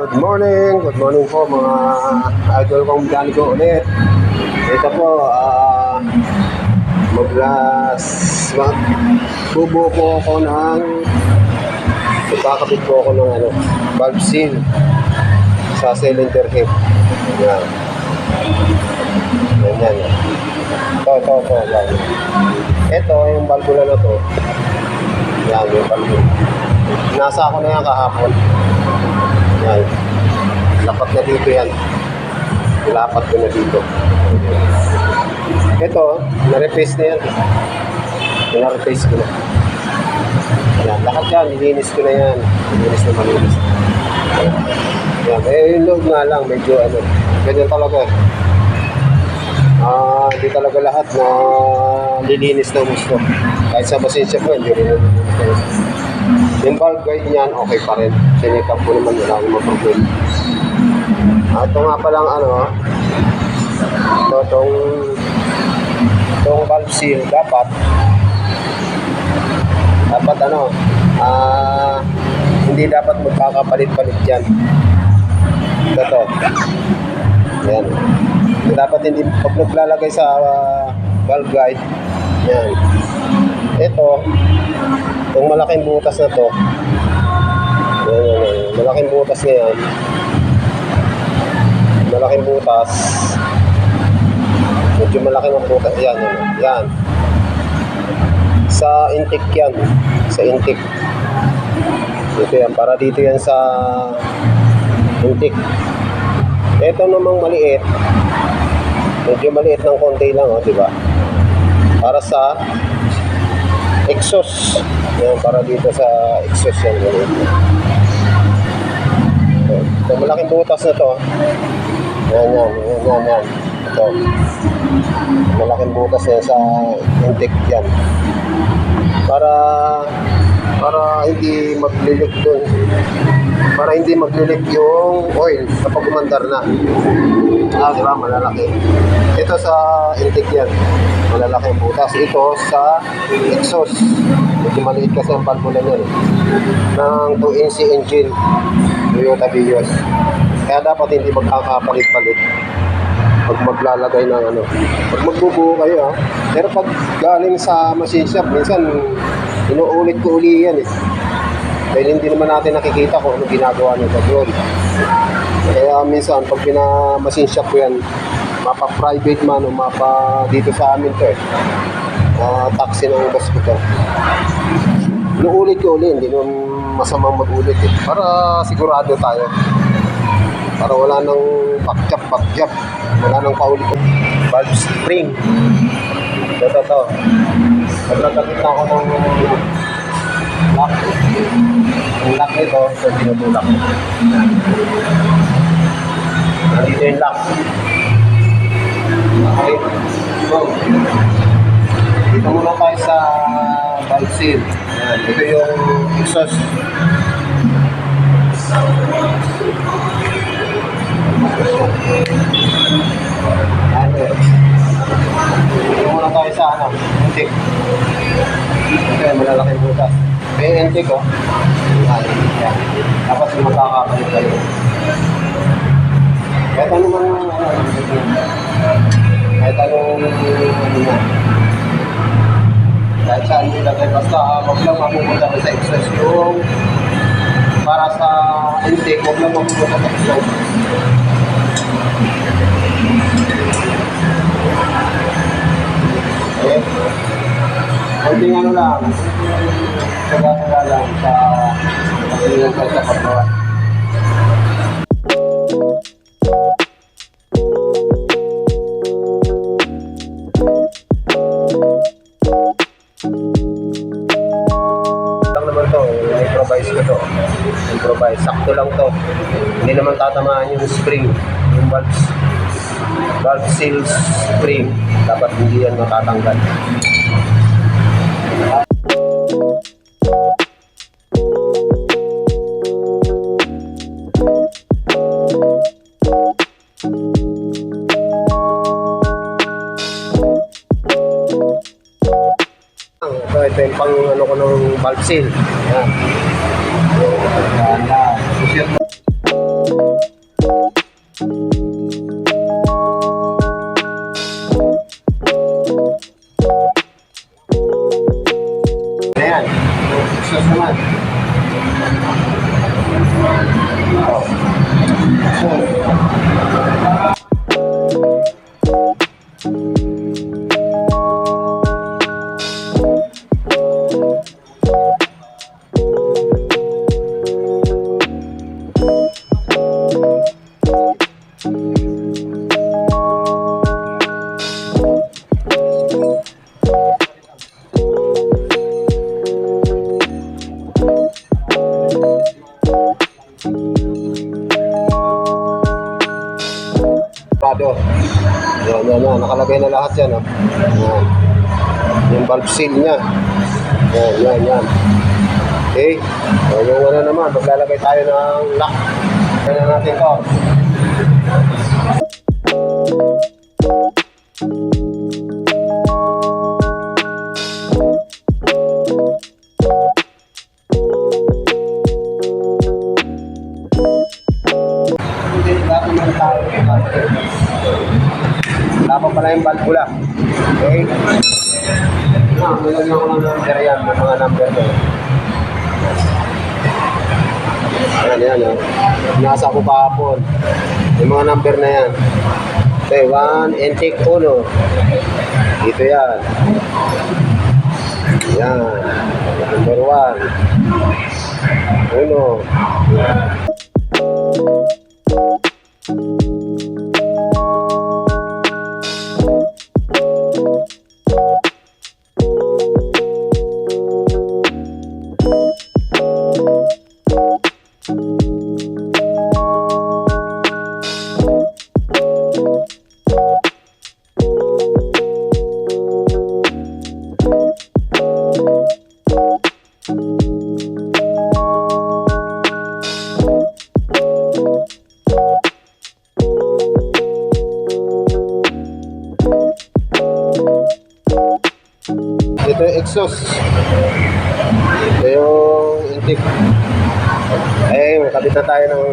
Good morning po mga idol kong mekaniko ulit. Ito po, magbubuo po ako ng magkakabit po ako ng valve seal sa cylinder head. Yan. Yan. Ito. Yan. Ito, yung valvula na to. Yan, yung valvula. Nasa ako na yan kahapon. Yan. Lapat na dito yan. Lapat ko na dito. Ito, na-replace na yan. Na-replace ko na. Yan. Lahat yan, nilinis ko na yan. Nilinis na malinis. Yan. Yung loob nga lang, medyo ganyan talaga. Hindi talaga lahat na lilinis na gusto. Kahit sa pasensya ko, hindi rin nilinis na gusto. Yung valve guide niyan, okay pa rin. Sinikap ko naman, wala akong problem. Ito nga palang itong valve seal, dapat hindi dapat magkakapalit-palit yan. Ito. Yan. Dapat hindi, pag naglalagay sa valve guide, yan. Itong malaking butas na to, malaking butas na yan, malaking butas, medyo malaki ng butas, yan, sa intake yan, sa intake, dito yan, para dito yan sa intake. Ito namang maliit, medyo maliit ng konti lang, diba? Para sa exhaust. Yan, para dito sa exhaust yan. Ito, malaking butas na to. Yan. Ito. Malaking butas na sa intake yan. Para hindi maglilik dun. Para hindi maglilik yung oil kapag umandar na. Diba? Malalaki. Ito sa intake yan. Malalaki ang butas. Ito sa exhaust. Medyo maliit kasi ang valvula niya. Ng 2-inch engine. Toyota Vios. Kaya dapat hindi magkakapalit-palit pag maglalagay ng pag magbubuo kayo Pero pag galing sa machine shop, minsan inuulit ko uli yan Dahil hindi naman natin nakikita kung ano ginagawa nito doon. Kaya minsan pag pina-machine shop ko yan, mapa-private man o dito sa amin to taxi ng boss ko to. Inuulit ko uli, hindi naman masamang mag-ulit para sigurado tayo. Para wala nang backjab. Wala nang paulit. Valve spring. Ito. Pag nakakita ko ng lock. Yung lock nito, ito tinutulak. Nandito yung lock. Okay. So, dito muna tayo sa valve seal. Ayan. Ito yung exhaust. Dito muna tayo sa intake. Ito yung malalaking butas. May intake Ayan. Tapos yung magkakapalit kayo. Kahit anong kahit saan nyo ilagay, basta wag lang mapupunta sa exhaust yung para sa intake, wag lang mapupunta sa exhaust. Okay? Kunting lang, saga lang sa pagkilihan kayo sa paggawa. Improvise. Sakto lang to. Hindi naman tatamaan yung spring. Yung valve seal spring. Dapat hindi yan matatanggal. Ito yung pang ko ng valve seal. Yan. Prado. Yan. Nakalagay na lahat yan. Oh. Yan. Yung valve seal niya. Yan. Okay. So, yung ano naman, maglalagay tayo ng lock. Kaya na natin to. Wala pa pala yung valvula. Okay? Nilagyan ko ng number yan. Yung mga number ko. Yan. Nasa ko kahapon. Yung mga number na yan. Okay, 1, intake 1. Dito yan. Yan. Number 1. 1. Ito yung exhaust. Ito yung intake. Ay, makabit na tayo ng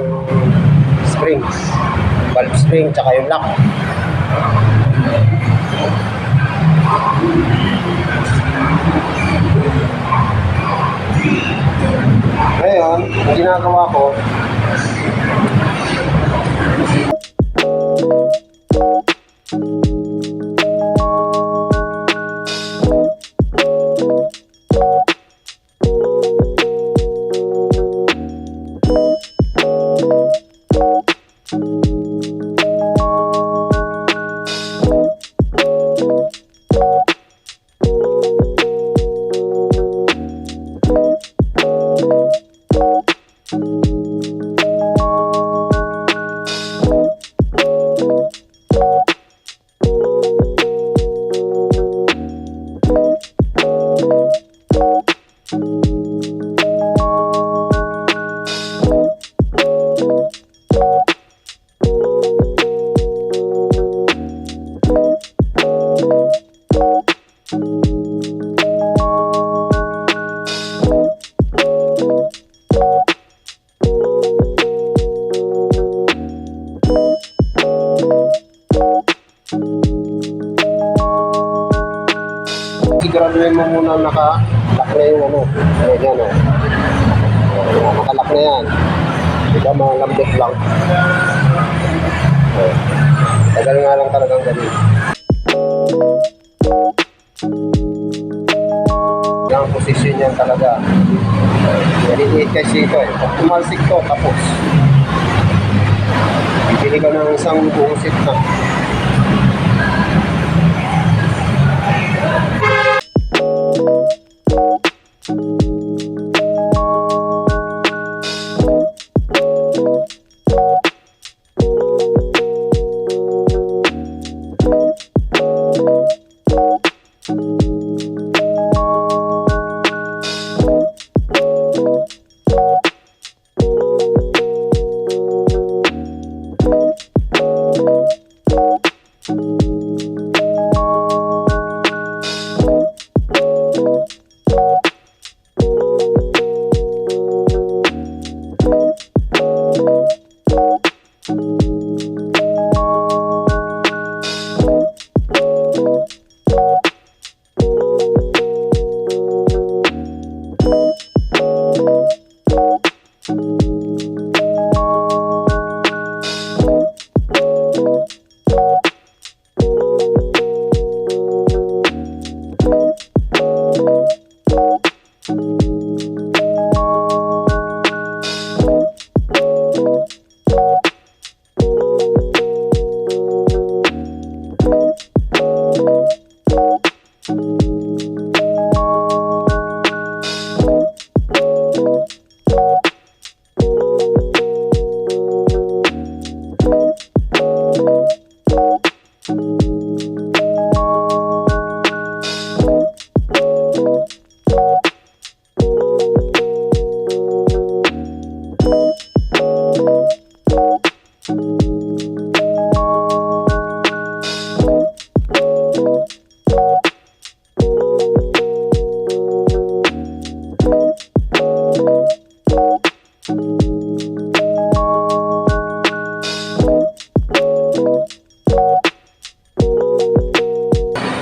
springs. Valve spring, tsaka yung lock. Ngayon, ang ginagawa ko, siguraduhin mo muna naka-lock na yung ano. Ayan, oh. Naka-lock na yan. Diba, mga lambot lang. Tagal nga lang talagang ganun. Yung position yan talaga. Maliliit kasi ito eh. Pag tumalsik to, tapos. Bibili ka ng isang buong set na.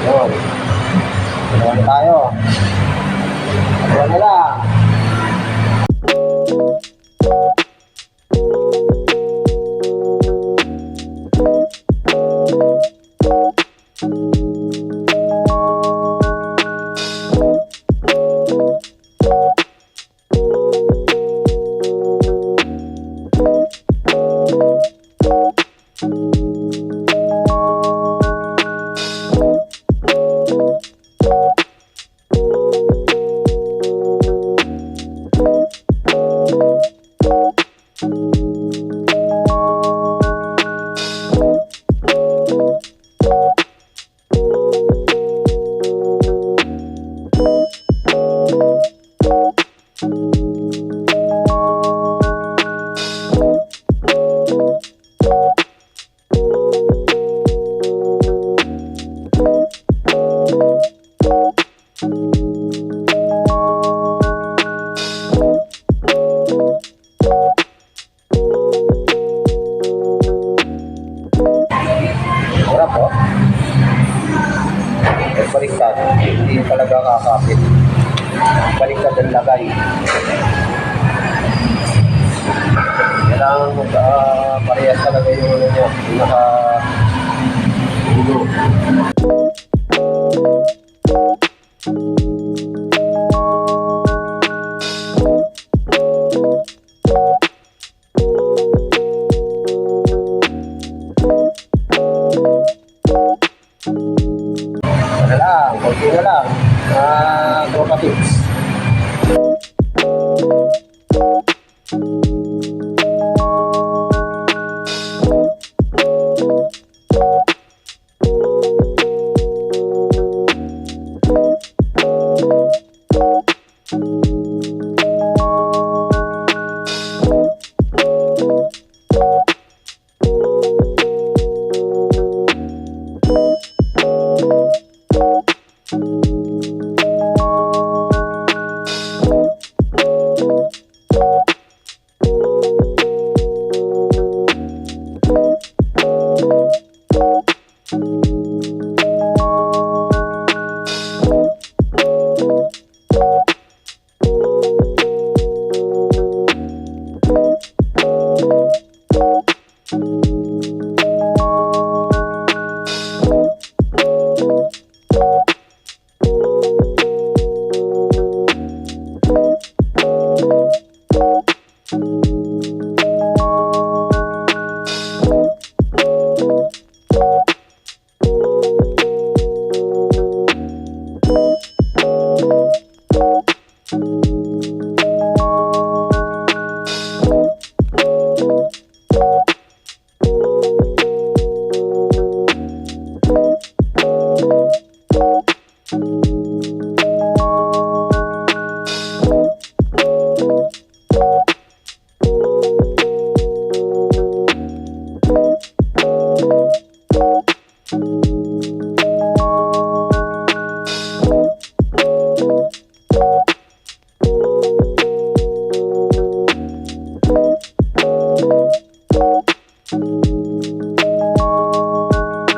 Yun. Turuan tayo. Turuan na lang. Hirap po. Baliktad. Hindi talaga kakapit. Baliktad ang lagay. Kailangan parehas talaga yung ano niya. Naka-ulo. Konti na lang. Tropa tips.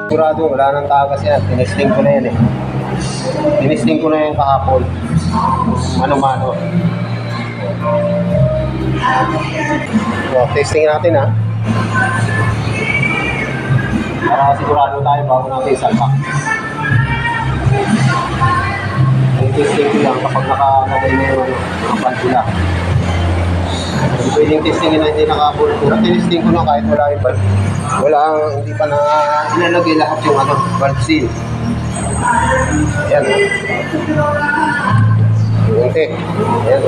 Sigurado, wala nang tagas yan. Tinesting ko na yan eh. Tinesting ko na yung kahapon. Mano-mano. So, testing natin ha. Para sigurado tayo bago natin isalpak. Yung testing ko lang kapag nakalagay na yung mga valvula. Hindi pwedeng testingin na hindi nakapulpura. Testing ko lang kahit wala yung valve. Hindi pa na inalagay lahat yung valve seal. Ayan. Okay. Ayan.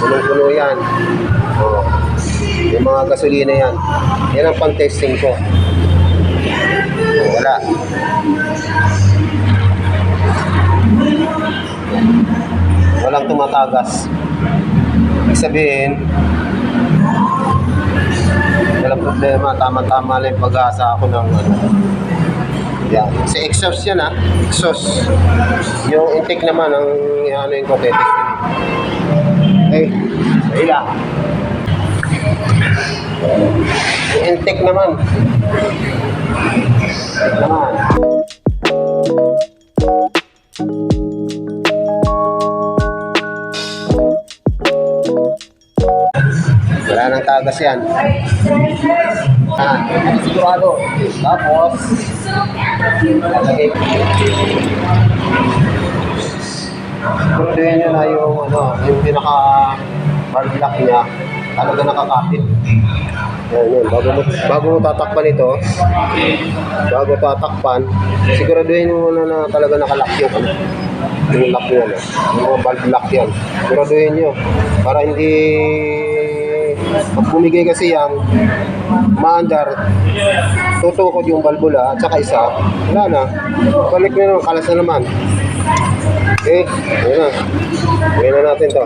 Punong-puno yan. Oh. Yung mga gasolina yan. Yan ang pang-testing ko. Oh, wala. Walang tumatagas. Ibig sabihin, walang problema. Tama-tama lang yung pag-asa ako ng yan. Sa exhaust yan ha. Exhaust. Yung intake naman ang yung testing. Okay. Ayun lang. Yung intake naman. Wala nang tagas yan. Sigurado. Tapos lalagay. Siguraduhin nyo na yung pinaka valve lock niya talaga nakakapit. Yan. Bago mo tatakpan ito, siguraduhin mo muna na talaga nakalock yung lock nyo. Yung mga valve lock yan. Siguraduhin nyo para hindi pag bumigay kasi yan maandar, tutukod yung valvula at saka isa, wala na, balik na naman, kalas na naman. Okay, ayun na natin to.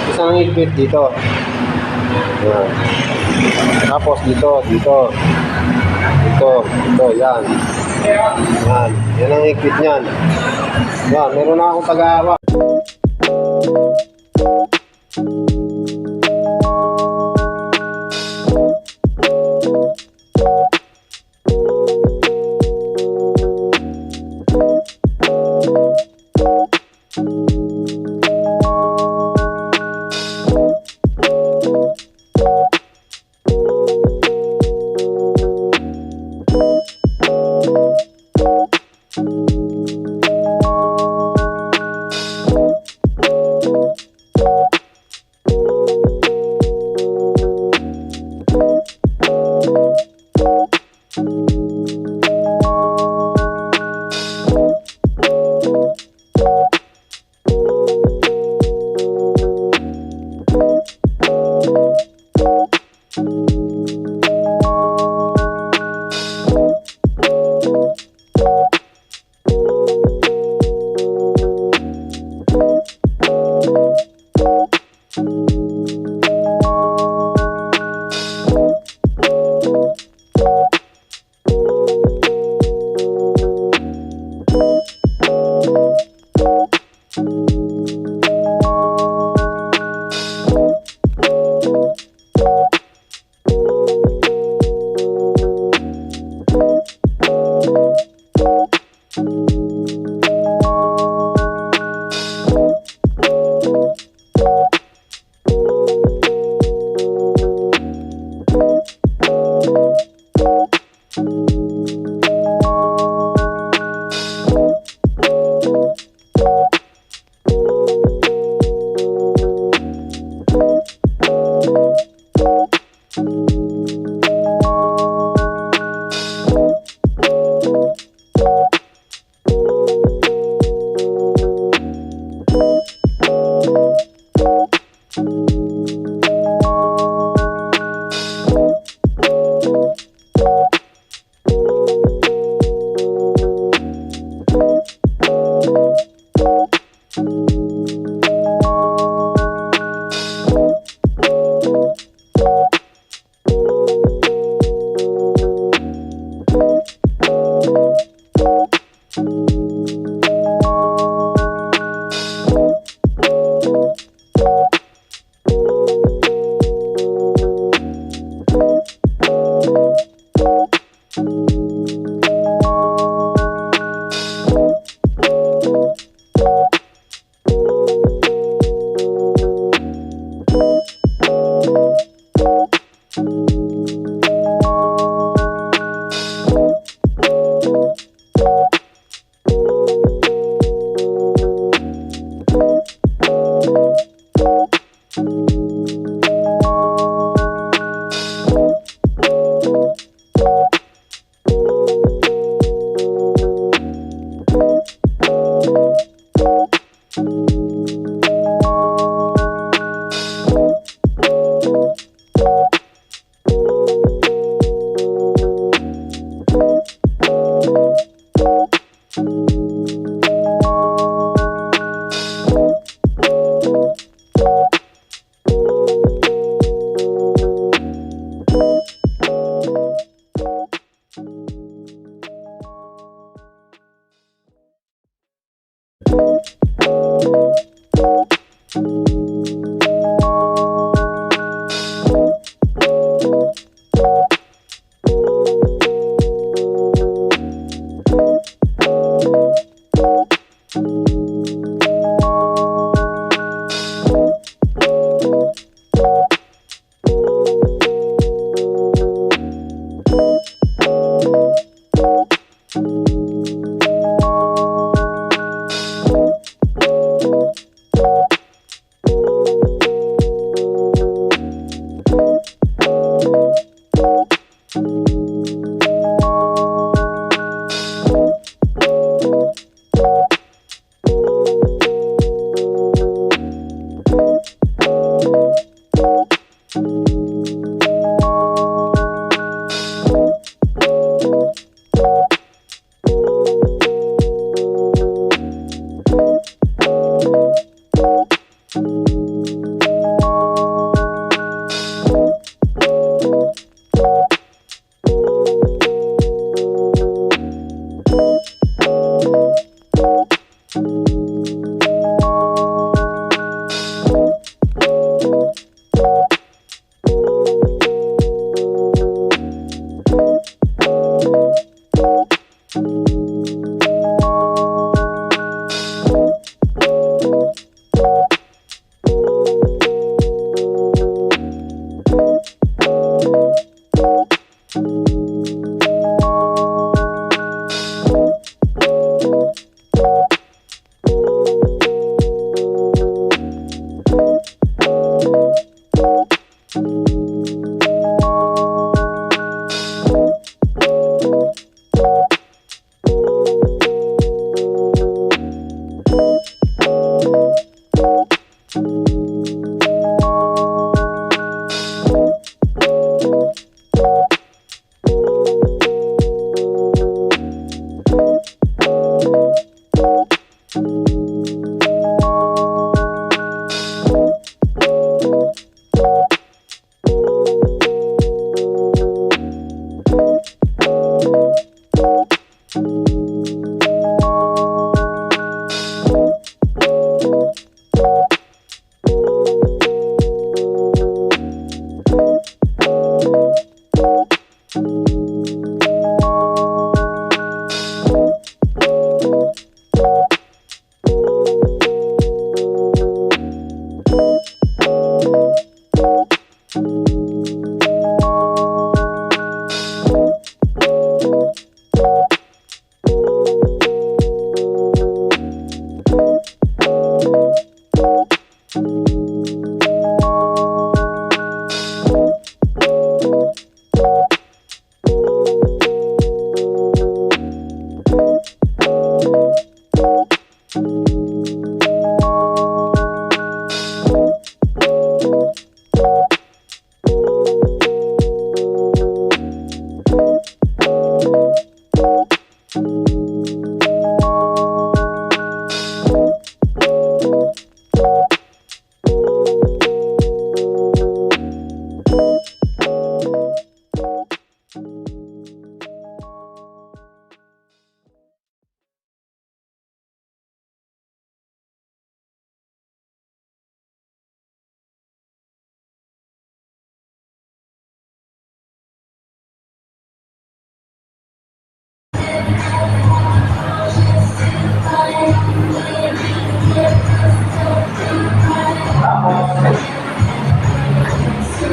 Isang higpit dito. Yan. Tapos dito, yan. Yan. Yan ang higpit niyan. Yan, meron na akong taga-hawak.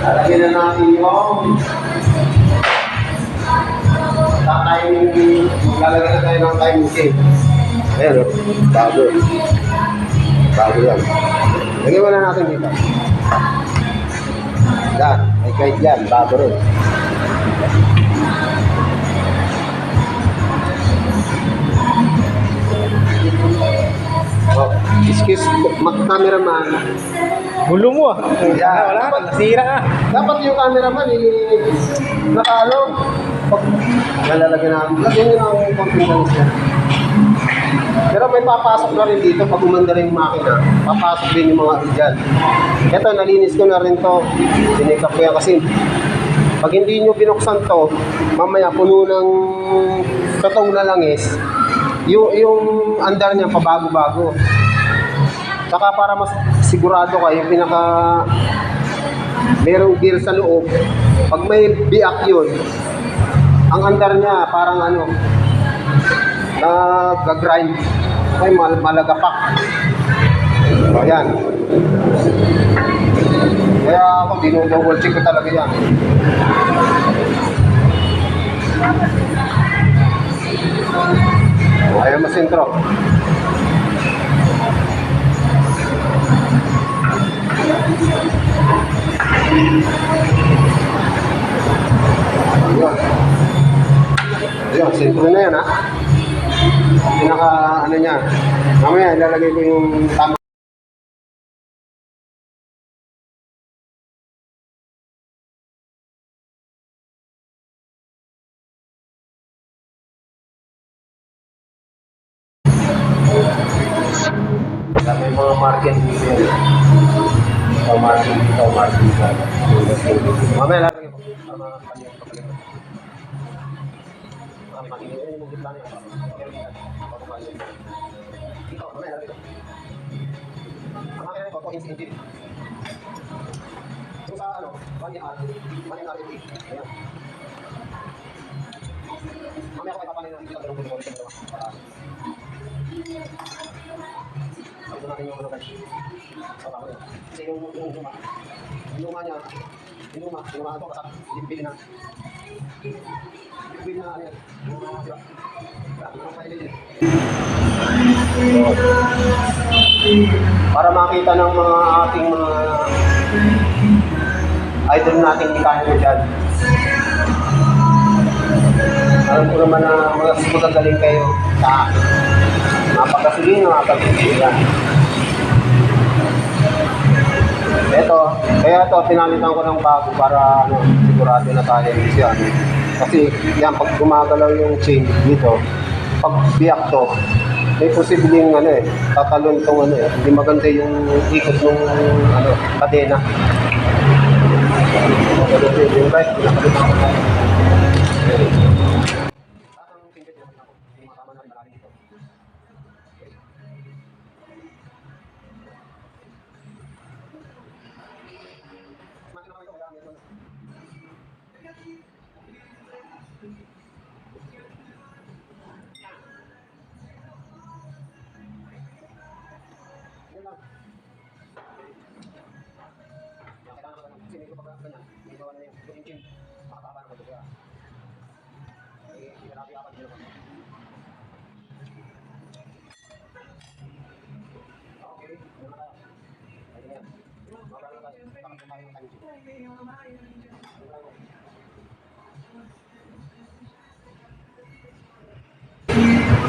Lalagyan na natin yung timing, maglalagay na tayo ng timing chain. Ayan o, bago. Bago yan. Lagyan mo na natin dito. Yan, may guide yan, bago rin. Oh, excuse cameraman. Gulo mo ah. Yeah. Wala ka, nasira ka. Dapat yung cameraman nakaalog. Pag nalalagyan namin, lagyan nyo ng confidence yan. Pero may papasok na rin dito pag umanda rin yung makina. Papasok din yung mga dyan. Ito, nalinis ko na rin to. Sinikap ko yan kasi pag hindi nyo binuksan to, mamaya puno ng katong na langis. Yung andar niya pabago-bago. Saka para mas sigurado ka, yung pinaka merong gear sa loob, pag may biak yun, ang andar niya parang ano, nag-grind, ay malagapak. So, yan. Kaya ako, dinodouble check ko talaga yan. Ayaw masintro. Ayun, sintro na yan ha. Pinaka ano niya. Mamaya ilalagay ko yung tama. May mga market dito yan. Market. Mamaya lalagay ko. Ito natin yung ano guys. Kasi yung luma niya, Sinuma ito, kasap, bibili na. Bibili na, ano yan. Diba? Yung kailin yun. Para makita ng mga ating mga idol nating mekaniko dyan. Alam ko naman na magagaling kayo sa akin. Napagkasiling, napagkasiling yan. Ito, kaya ito, pinalitan ko ng bago para sigurado na tayo siya. Kasi yan, pag gumagalaw yung chain dito, pag biyak to, may posibleng tatalon tong hindi maganda yung ikot ng kadena. Maganda yung right, pinakalitan ko na.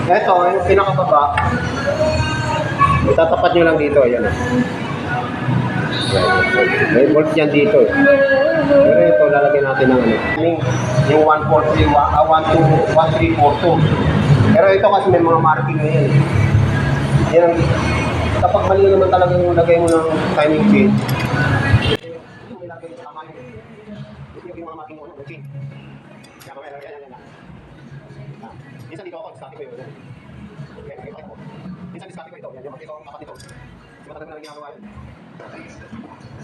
Ito, yung pinakababa, itatapat nyo lang dito, ayan. May bolt yan dito. Pero ito, lalagyan natin ng yung 1342. Pero ito kasi may mga marking na yan. Yan, kapag mali naman talaga yung lagay mo ng timing chain, yung ilagay sa kamay, yung mga marking mo, chain. Yan. Minsan dito ako, diskarte ko yun. Minsan diskarte ko ito. Yan, yung kapat ito. Kasi matagal na ginagawa yun.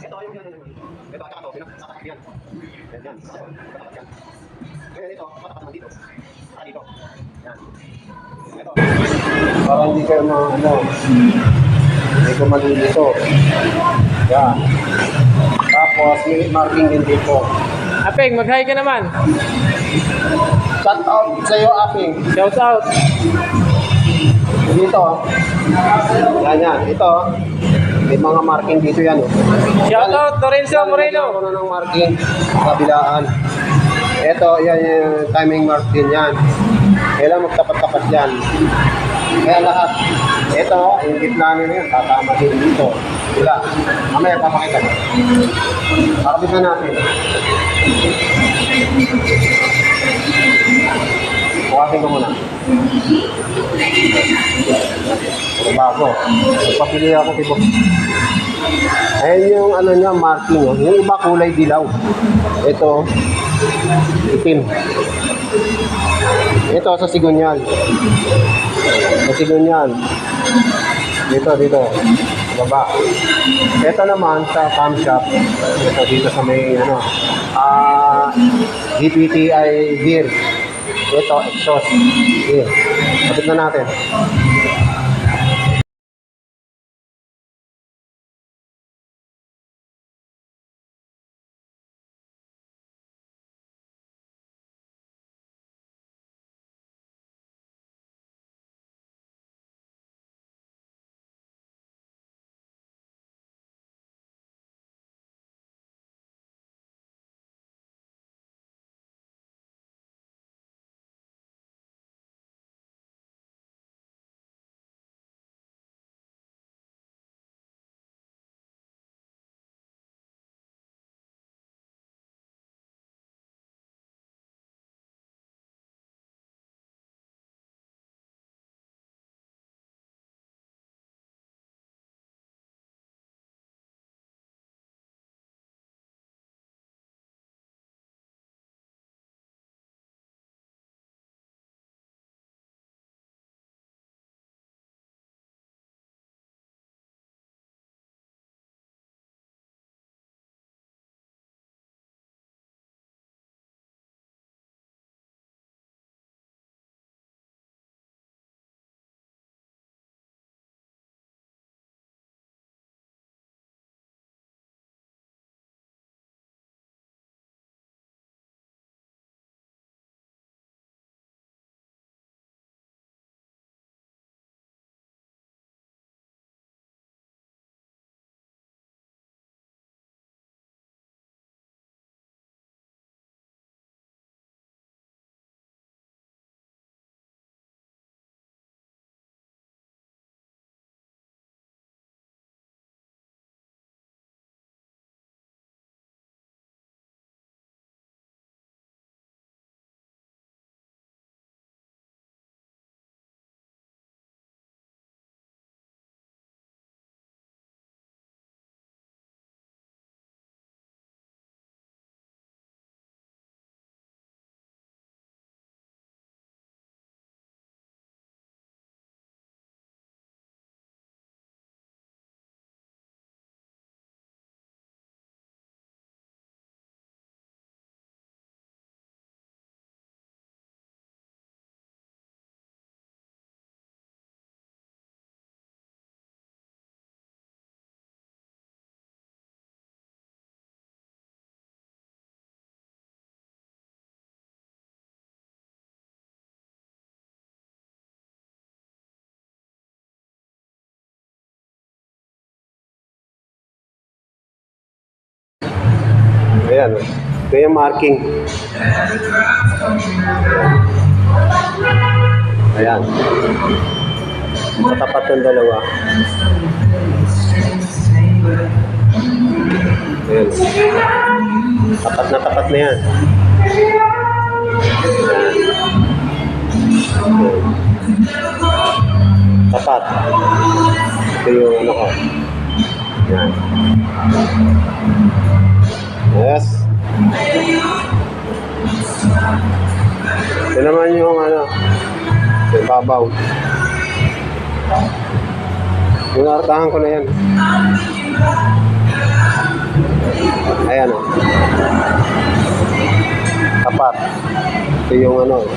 Ito, yung yan. Ito, at saka ito, pinatatak yan. Yan, pinatatak yan. Ngayon ito, matatak naman dito. Saka dito. Yan. Ito. Para hindi kayo hindi ko malilito. Yan. Tapos, may marking din dito. Apeng, mag-hi ka naman. Shout out sa iyo, Aping. Shout out. Dito. Yan. Ito. May mga marking dito yan. Shout out, Lorenzo Moreno. Ako na ng marking sa kabilaan. Ito, yan yung timing mark din yan. Kailan magtapat-tapat yan. Kaya lahat. Ito, yung gitna nyo na yan. Tatama din dito. Sila. Mamaya, papakita mo. Pakabit na natin. Bukasin ko muna. Bago. Nagpapili ako tipo. Ayan yung niya, marking. Yung iba kulay dilaw. Ito, itim. Ito sa Sigunyan. Sa Sigunyan. Dito. Baba. Ito naman sa cam shop. Ito dito sa may GPTI gear. Ito, exhaust. Okay. Kapit na natin. Ayan. Ito yung marking. Ayan. Katapat ng dalawa. Ayan. Tapat na yan. Tapat. Ito yung ano ko. Yan. Yes. Ito naman yung ano. Yung babaw. Yung nartahan ko na yan. Ayan o. Tapat. Ito yung ano.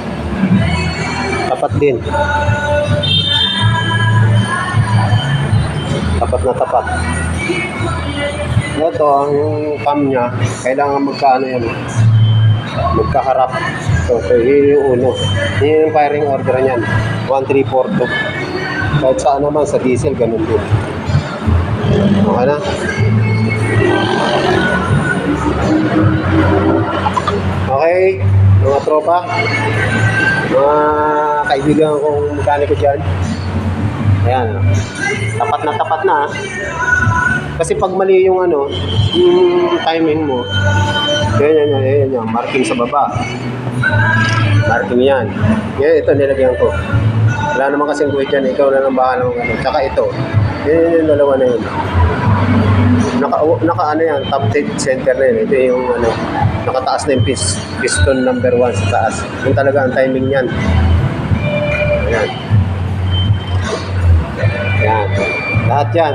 Tapat din. Tapat na tapat. Ito, yung cam niya, kailangan magkaano yan. Magkaharap. So, yun yung uno. Yun yung firing order niyan. 1342. Kahit saan naman, sa diesel, ganun din. Okay na? Okay, mga tropa, mga kaibigan kong mekaniko dyan. Ayan, tapat na. Kasi pag mali yung ano, yung timing mo, yan, marking sa baba. Marking yan. Yan, ito nilagyan ko. Wala naman kasing kuwit dyan, ikaw na lang bahala ng ano. Tsaka ito, yun yung dalawa na yun. Naka ano yan, top dead center na yun. Ito yung ano, nakataas na yung piston number 1 sa taas. Yung talaga ang timing yan. Ayan. Ayan. Lahat yan.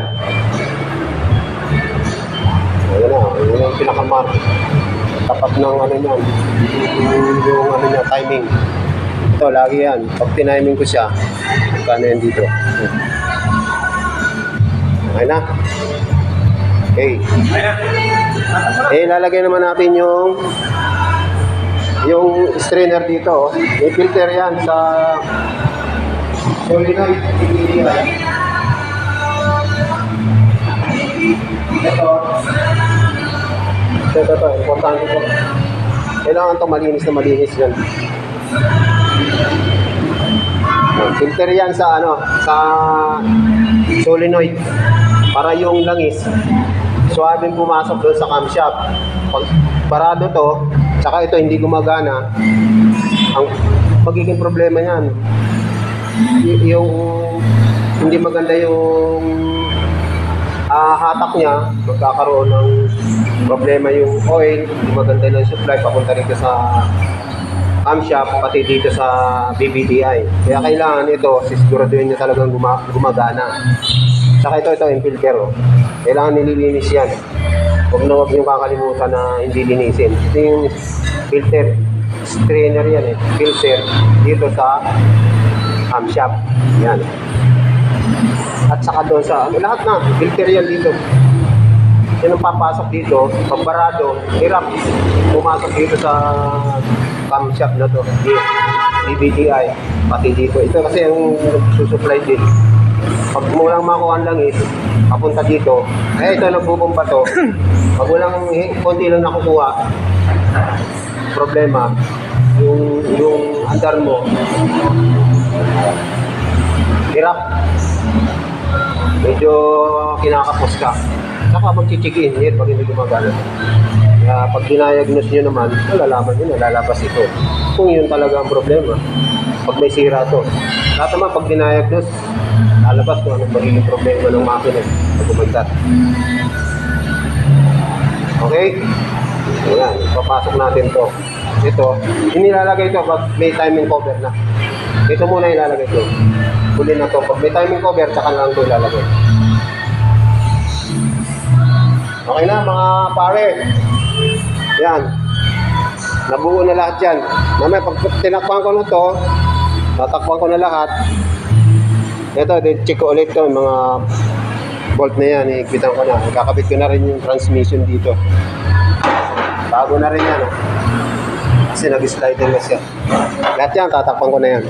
Ayan na, yun yung pinakamark. Tapat ng ano yan, yung ano niya, timing. Ito, lagi yan. Pag tiniming ko siya, kano yan dito. Okay na. Okay. Eh, lalagay naman natin yung strainer dito. May filter yan sa solenoid. Ito, importante ito. Kailangan ito malinis yan. Filter yan sa ano, sa solenoid. Para yung langis, suwabing pumasok doon sa camshaft. Pag parado to, saka ito hindi gumagana, ang magiging problema niyan, yung hindi maganda yung hatak niya, magkakaroon ng problema yung oil, hindi maganda yung supply papunta rito sa camshaft, pati dito sa BBDI. Kaya kailangan ito, siguraduhin niya talagang gumagana. Saka ito yung filter. Oh. Kailangan nililinis yan. Huwag niyong kakalimutan na hindi linisin. Ito yung filter. Strainer yan eh. Filter dito sa camshaft. Yan. At saka doon sa, lahat na, filter yan dito. Yan ang papasok dito, pagbarado, hirap pumasok dito sa camshaft na to. DBDI, pati dito. Ito kasi yung susupply din. Pag mulang makuha ang langis, papunta dito, ito nagbubomba to. Pag walang konti lang nakukuha, problema, yung andar mo, hirap. Medyo kinakapos ka. Saka mag-check-in here pag hindi gumagana. Kaya pag dinayagnos nyo naman, malalaman nyo, nalalabas ito. Kung yun talaga ang problema, pag may sira to. Lahat naman pag dinayagnos, lalabas kung anong magiging problema ng makina pag bumagdat. Okay? Ayan, papasok natin to. Ito, inilalagay ito pag may timing cover na. Ito muna ilalagay ito. Huli na to. Pag may timing cover, tsaka lang ito ilalagay. Okay na mga pare. Yan. Nabuo na lahat yan. Mamaya pag tinakpan ko na to, tatakpan ko na lahat. Ito, check ko ulit to, mga bolt na yan, ikitan ko na. Kakabit ko na rin yung transmission dito. Bago na rin yan. Kasi nag-slider na siya. Lahat yan, tatakpan ko na yan.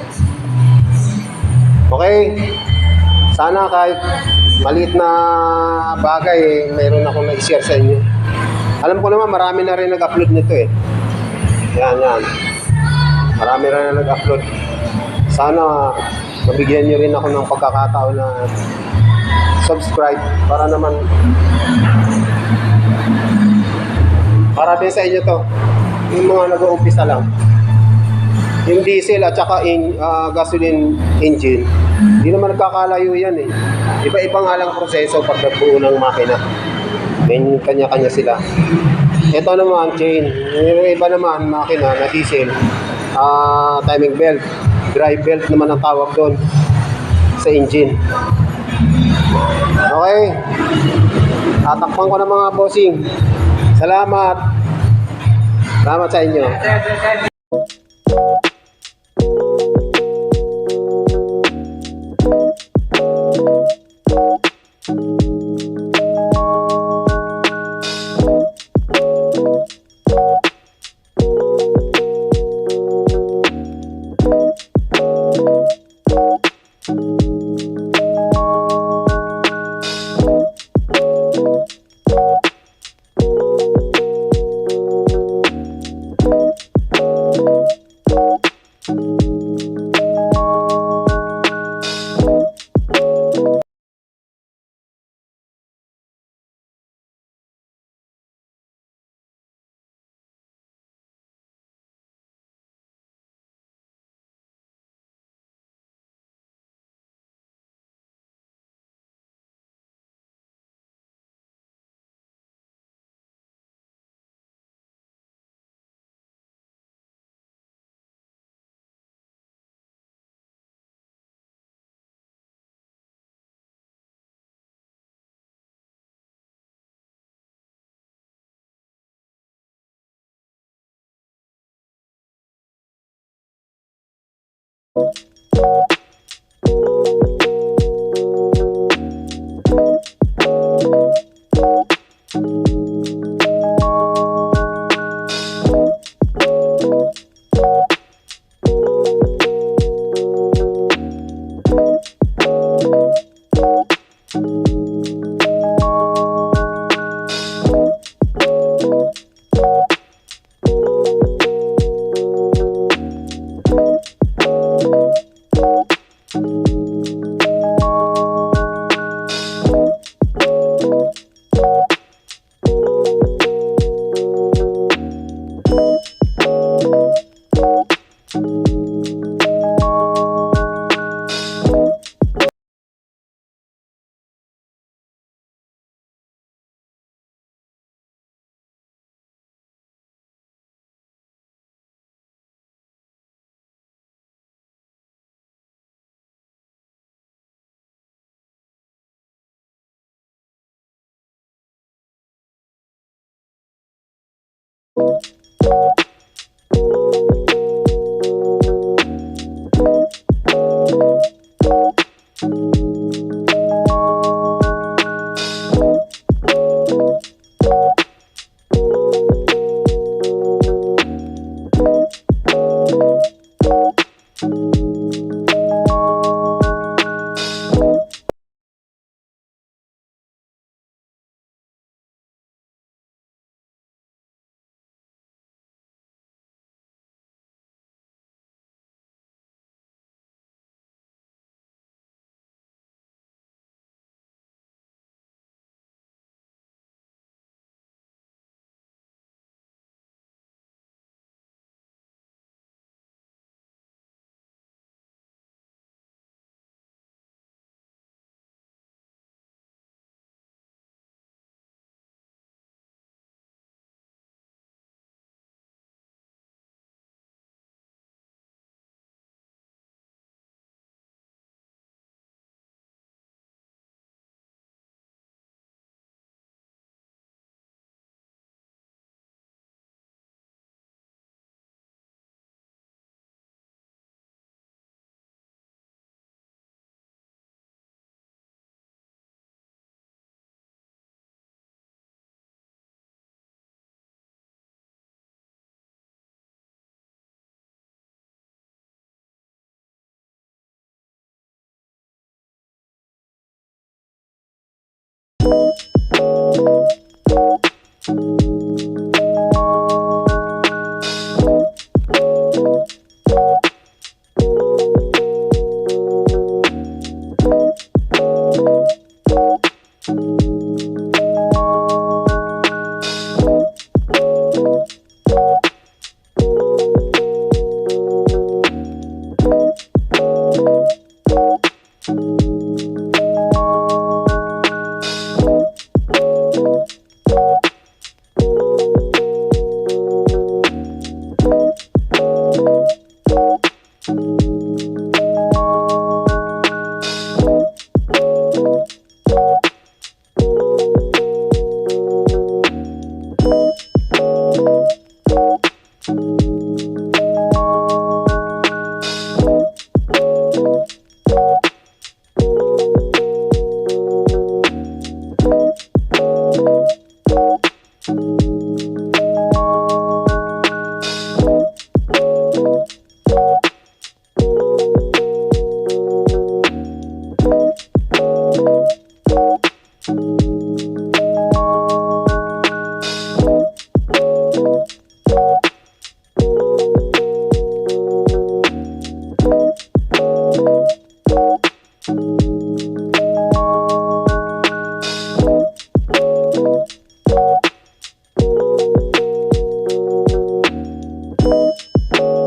Okay? Sana kahit maliit na bagay, mayroon akong nag-share sa inyo. Alam ko naman, marami na rin nag-upload nito eh. Yan. Marami rin na nag-upload. Sana mabigyan nyo rin ako ng pagkakataon na subscribe para naman para din sa inyo to. Yung mga nag-uumpisa lang. Yung diesel at saka gasoline engine, hindi naman nagkakalayo yan eh. Iba-iba nga lang proseso pag nagbuo ng makina. May kanya-kanya sila. Ito naman, chain. Yung iba naman, makina na diesel, timing belt. Drive belt naman ang tawag doon sa engine. Okay. Tatakpan ko ng mga bossing. Salamat. Salamat sa inyo.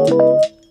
Ayan.